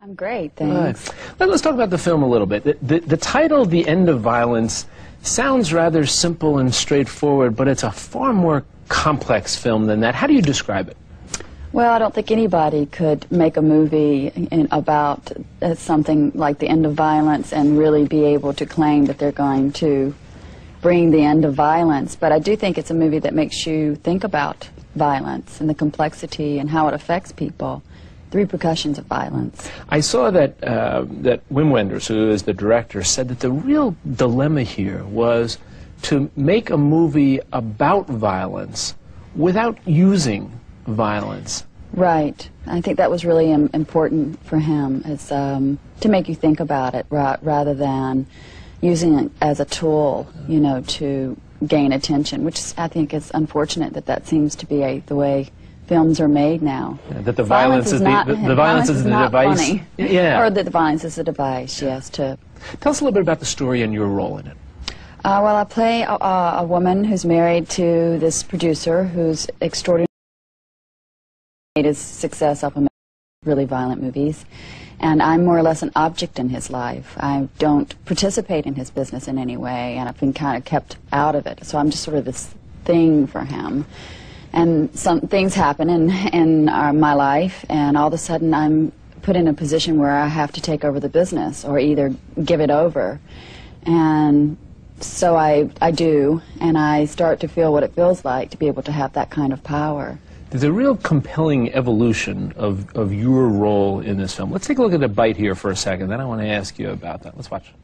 I'm great, thanks. Right. Let's talk about the film a little bit. The title, The End of Violence, sounds rather simple and straightforward, but it's a far more complex film than that. How do you describe it? Well, I don't think anybody could make a movie about something like the end of violence and really be able to claim that they're going to bring the end of violence. But I do think it's a movie that makes you think about violence and the complexity and how it affects people, the repercussions of violence. I saw that that Wim Wenders, who is the director, said that the real dilemma here was to make a movie about violence without using violence. Right. I think that was really important for him, is to make you think about it rather than using it as a tool, you know, to gain attention, which I think is unfortunate that seems to be the way films are made now. Yeah, that the violence is the violence is the device. Funny. Yeah. Or that the violence is a device, yes. Tell us a little bit about the story and your role in it. Well, I play a woman who's married to this producer who's extraordinary. Made his success off of really violent movies, and I'm more or less an object in his life. I don't participate in his business in any way, and I've been kind of kept out of it. So I'm just sort of this thing for him. And some things happen in my life, and all of a sudden I'm put in a position where I have to take over the business or either give it over. And so I do, and I start to feel what it feels like to be able to have that kind of power. There's a real compelling evolution of your role in this film. Let's take a look at the bite here for a second, then I want to ask you about that. Let's watch.